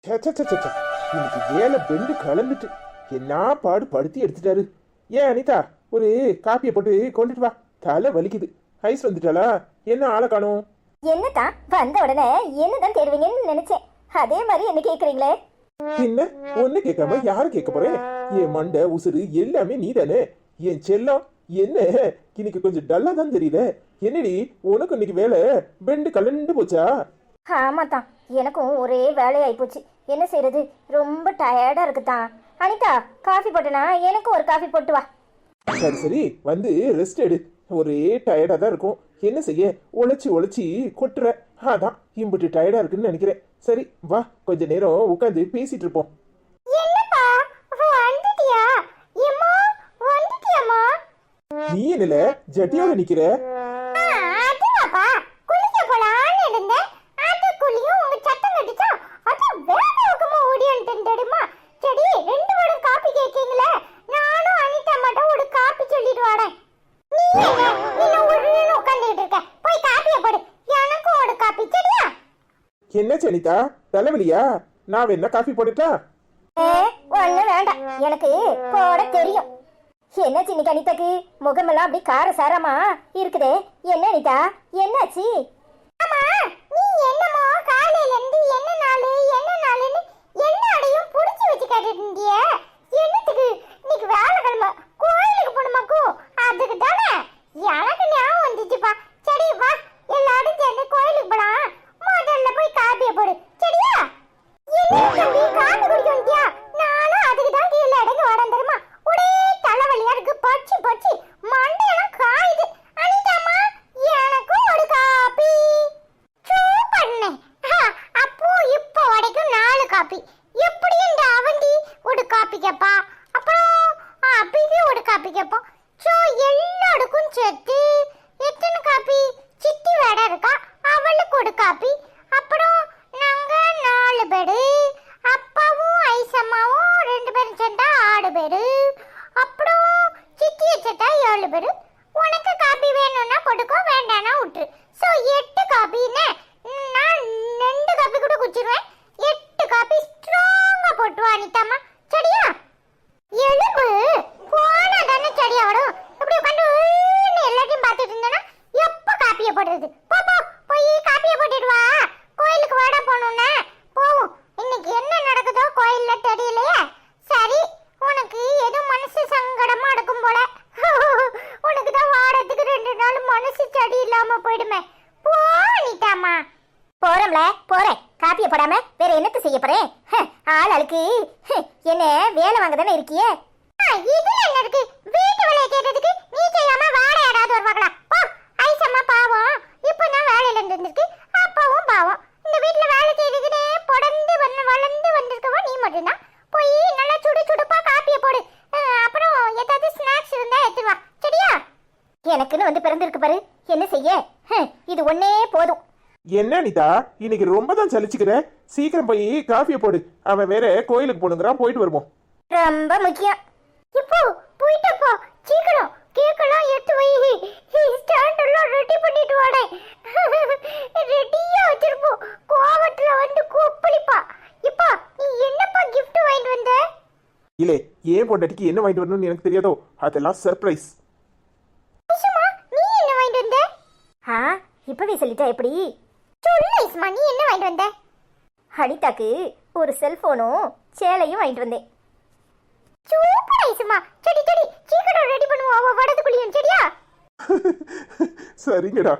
ச்சே, ச்சே, ச்சே, ச்சே, ச்சே. இன்னைக்கு வேலை பெண்டு கலந்துட்டு என்ன பாடு படுத்தி எடுத்துட்டாரு. ஏன் அனிதா, ஒரு காப்பியை போட்டு கொண்டுட்டு வா, தலை வலிக்குது. ஐஸ் வந்துட்டாளா? என்ன ஆளை காணோம்? என்னதான் வந்த உடனே என்னதான் தேடுவீங்கன்னு நினைச்சேன். அதே மாதிரி என்ன கேக்குறீங்களே? என்ன ஒண்ணு கேட்காம யாரு கேட்க போறேன்? என் மண்டை உசுறு எல்லாமே நீ தானே என் செல்லம். என்ன இன்னைக்கு கொஞ்சம் டல்லா தான் தெரியல. என்னடி உனக்கு இன்னைக்கு வேலை பெண்டு கலண்டு போச்சா? ஆமா தான், எனக்கும் ஒரே வேலையாயி போச்சு. என்ன செய்யறது, ரொம்ப டயர்டா இருக்குதான். அனிதா, காஃபி போட்டனா எனக்கும் ஒரு காஃபி போட்டு வா. சரி சரி, வந்து ரெஸ்ட் எடு. ஒரே டயர்டா தான் இருக்கும். என்ன செய்ய, உழைச்சி உழைச்சி கொட்டுற. அதான் இம்பிட்டு டயர்டா இருக்குன்னு நினைக்கிறேன். சரி வா, கொஞ்ச நேரம் உட்காந்து பேசிட்டு இருப்போம். என்னப்பா வந்துட்டியா? எம்மா வந்துட்டியாமா? நீ என்னல ஜட்டியோட நிக்கிற? அதுவாப்பா, குளிக்க போலான்னு இருந்தேன். அதுக்குள்ளேயும் உங்க சத்தம் கட்டிச்சா, அதான் வேகமா ஓடியான்ட்டேன்டேமா. சரி, ரெண்டு பேரும் காப்பி கேக்கீங்களே, நானும் அனிதா மட்டும் ஒரு காப்பி சொல்லிட்டு வரேன். நீ என்ன இன்னும் ஒரு உட்கார்ந்துட்டு இருக்க? போய் காப்பியை போடு, எனக்கும் ஒரு காப்பி. சரியா? என்ன சனிதா, தலைவலியா? நான் வேணா காஃபி போட்டுட்டா? ஒண்ணு வேண்டாம், எனக்கு போட தெரியும். என்ன சின்ன அனிதாக்கு முகமெல்லாம் அப்படி கார சாரமா இருக்குதே, என்ன அனிதா, என்னாச்சு? ஆமா, நீ என்னமோ காலையில இருந்து என்ன நாளுன்னு என்ன அடையும் புடிச்சு வச்சு கேட்டுட்டு இருந்திய. என்னத்துக்கு? இன்னைக்கு வேலைக்கிழமை, கோயிலுக்கு போணுமாக்கு. அதுக்கு தானே எனக்கு ஞாபகம் வந்துச்சுப்பா. சரி வா, எல்லாரும் சேர்ந்து கோயிலுக்கு போலாம். முதல்ல போய் காப்பியை போடு. சரியா? என்ன தம்பி, காப்பி குடிக்க வந்தியா? நானும் அதுக்கு தான் கீழே இறங்கி வரேன் தெரியுமா. ஒரே தலைவலியா இருக்கு, பச்சி பச்சி மண்டையெல்லாம் காயுது. அனிதாம்மா, எனக்கும் ஒரு காப்பி. சூப்பர்ண்ணே. அப்போ இப்போ வரைக்கும் 4 காப்பி. எப்படி இந்த அவந்தி ஒரு காப்பி கேப்பா, அப்புறம் அபிக்கு ஒரு காப்பி கேப்போம். சோ எல்லாருக்கும் சேர்த்து எத்தனை காப்பி? சித்தி வேட இருக்கா, அவளுக்கு ஒரு காப்பி. அப்புறம் நாங்க 4 பேரு, அப்பாவும் ஐசம்மாவும் 2 பேரும் சேர்ந்தா 6 பேரு. அப்புறம் சித்தியை சேர்த்தா 7 பேரு. உனக்கு காப்பி வேணும்னா போட்டுக்கோ, வேண்டாம்னா விட்டுரு. சோ 8 காப்பின்னு நான் 2 காப்பி கூட குடிச்சிருவேன். 8 காப்பி ஸ்ட்ராங்கா போட்டு வா அனிதாம்மா. சரியா? எலும்பு போனா தானே சரியா வரும். இப்படி உட்காந்து எல்லாத்தையும் பார்த்துட்டு இருந்தேன்னா எப்போ காப்பியை போடுறது? போ போ, போய் காப்பியை போட்டுட்டு வா. கோயிலுக்கு வாடா போகணும்னா போவோம். இன்னைக்கு என்ன நடக்குதோ கோயில்ல தெரியலையே. சரி, உனக்கு எதுவும் மனசு சங்கடமா இருக்கும் போல. உனக்கு தான் வாரத்துக்கு 2 நாள் மனசு சரி இல்லாம போயிடுமே. போ அனிதாம்மா. போறோம்ல, போறேன். காப்பியை போடாம வேற என்னத்து செய்ய போறேன்? ஆள் அழுக்கு என்ன வேலை வாங்க தானே இருக்கியே. இதுல என்ன இருக்கு? வீட்டு வேலையை கேட்டதுக்கு நீ செய்யாம வேற யாராவது வருவாங்களா? போ, ஐசம்மா பாவம் இப்பதான் வேலையில இருந்திருக்கு. அப்பாவும் பாவம் இந்த வீட்டுல வேலை செய்துக்கிட்டே வளர்ந்து வந்திருக்கவோ நீ மட்டும்தான். போய் நல்லா சுடு சுடுப்பா காப்பியை போடு. அப்புறம் ஏதாவது ஸ்நாக்ஸ் இருந்தா எடுத்து வா. சரியா? எனக்குன்னு வந்து பிறந்திருக்கு பாரு, என்ன செய்ய? இது ஒன்னே போதும். என்ன அனிதா, இன்னைக்கு ரொம்ப தான் சலிச்சுக்கிற. சீக்கிரம் போய் காஃபியை போடு. அவன் வேற கோயிலுக்கு போனுங்கிறான், போயிட்டு வருவோம். ரொம்ப முக்கியம். இப்போ போயிட்டப்பா, சீக்கிரம் கேக்கலாம் எடுத்து வை. ஸ்டாண்ட் எல்லாம் ரெடி பண்ணிட்டு வாடே. ரெடியா வச்சிருப்போம். கோவத்துல வந்து கூப்பிளிப்பா. இப்பா நீ என்னப்பா கிஃப்ட் வாங்கிட்டு வந்த? இல்லே, ஏன் பொண்டாட்டிக்கு என்ன வாங்கிட்டு வரணும்னு எனக்கு தெரியாதோ, அதெல்லாம் சர்ப்ரைஸ். ஐசுமா, நீ என்ன வாங்கிட்டு வந்த? இப்பவே சொல்லிட்டா எப்படி? சொல்லு ஐசுமா, நீ என்ன வாங்கிட்டு வந்த? அனிதாக்கு ஒரு செல்போனும் சேலையும் வாங்கிட்டு வந்தேன். சூப்பர் ஐசுமா. சரி சரி, சீக்கிரம் ரெடி பண்ணுவோம். அவ வரதுக்குள்ளியும். சரியா? சரிங்கடா.